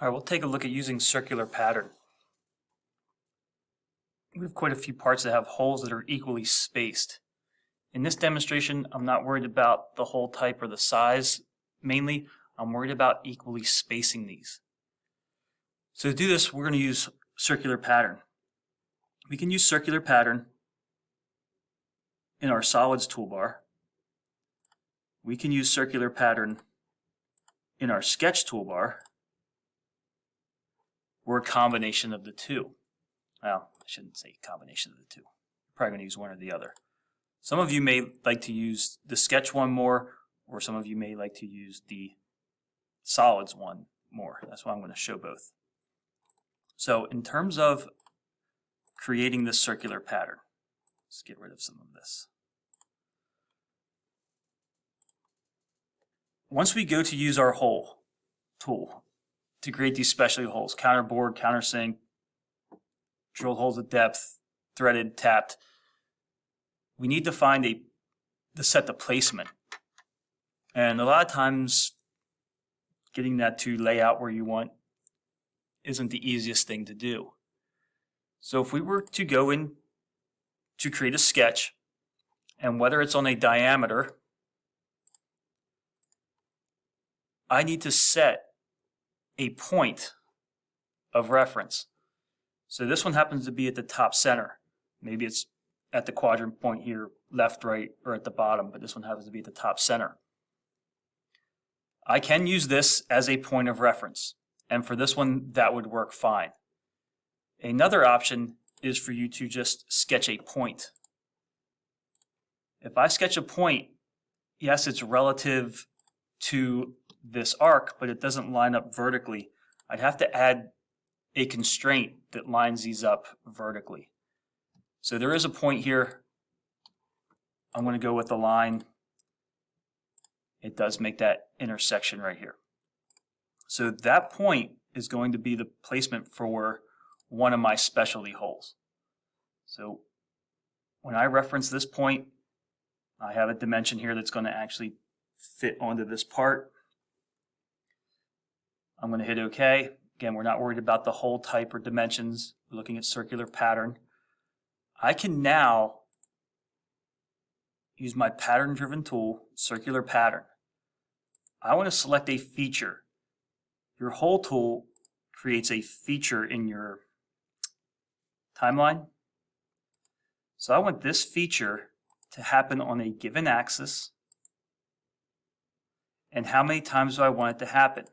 All right, we'll take a look at using circular pattern. We have quite a few parts that have holes that are equally spaced. In this demonstration, I'm not worried about the hole type or the size mainly. I'm worried about equally spacing these. So to do this, we're going to use circular pattern. We can use circular pattern in our solids toolbar. We can use circular pattern in our sketch toolbar, or a combination of the two. Well, I shouldn't say combination of the two. You're probably going to use one or the other. Some of you may like to use the sketch one more, or some of you may like to use the solids one more. That's why I'm going to show both. So in terms of creating this circular pattern, let's get rid of some of this. Once we go to use our hole tool to create these specialty holes, counterbore, countersink, drilled holes at depth, threaded, tapped, we need to find set the placement. And a lot of times getting that to lay out where you want isn't the easiest thing to do. So if we were to go in to create a sketch, and whether it's on a diameter, I need to set a point of reference. So this one happens to be at the top center. Maybe it's at the quadrant point here, left, right, or at the bottom, but this one happens to be at the top center. I can use this as a point of reference, and for this one, that would work fine. Another option is for you to just sketch a point. If I sketch a point, yes, it's relative to this arc, but it doesn't line up vertically. I'd have to add a constraint that lines these up vertically. So there is a point here. I'm going to go with the line. It does make that intersection right here. So that point is going to be the placement for one of my specialty holes. So when I reference this point, I have a dimension here that's going to actually fit onto this part. I'm going to hit OK. Again, we're not worried about the hole type or dimensions. We're looking at circular pattern. I can now use my pattern-driven tool, circular pattern. I want to select a feature. Your hole tool creates a feature in your timeline. So I want this feature to happen on a given axis. And how many times do I want it to happen?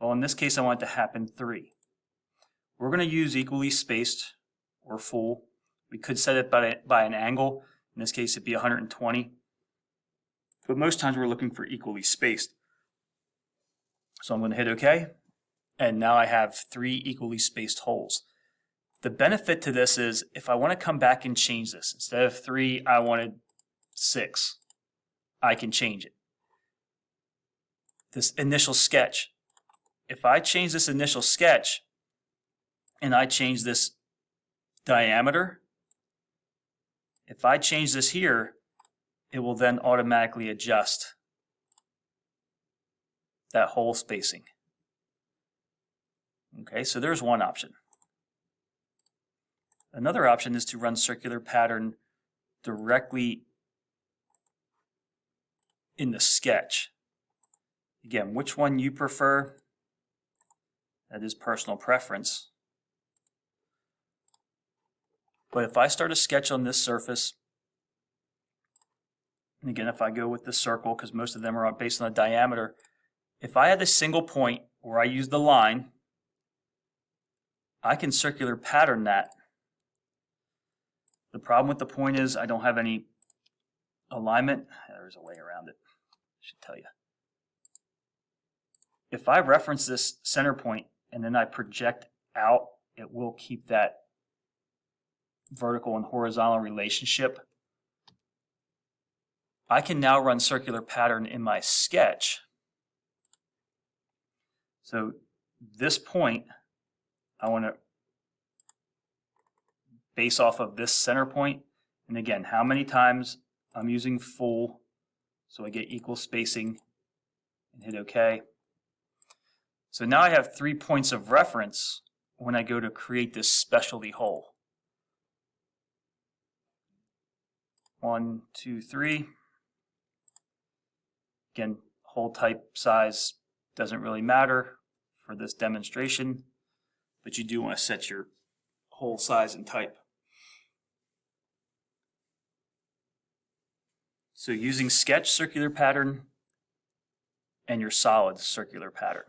Well, in this case, I want it to happen 3. We're going to use equally spaced or full. We could set it by an angle. In this case, it'd be 120. But most times we're looking for equally spaced. So I'm going to hit OK. And now I have 3 equally spaced holes. The benefit to this is if I want to come back and change this, instead of 3, I wanted 6. I can change it. This initial sketch. If I change this initial sketch and I change this diameter, if I change this here, it will then automatically adjust that hole spacing. Okay, so there's one option. Another option is to run circular pattern directly in the sketch. Again, which one you prefer, that is personal preference. But if I start a sketch on this surface, and again, if I go with the circle, because most of them are based on a diameter, if I had a single point where I use the line, I can circular pattern that. The problem with the point is I don't have any alignment. There's a way around it, I should tell you. If I reference this center point and then I project out, it will keep that vertical and horizontal relationship. I can now run circular pattern in my sketch. So this point, I want to base off of this center point. And again, how many times I'm using full, so I get equal spacing, and hit OK. So now I have 3 points of reference when I go to create this specialty hole. 1, 2, 3. Again, hole type size doesn't really matter for this demonstration, but you do want to set your hole size and type. So using sketch circular pattern and your solid circular pattern.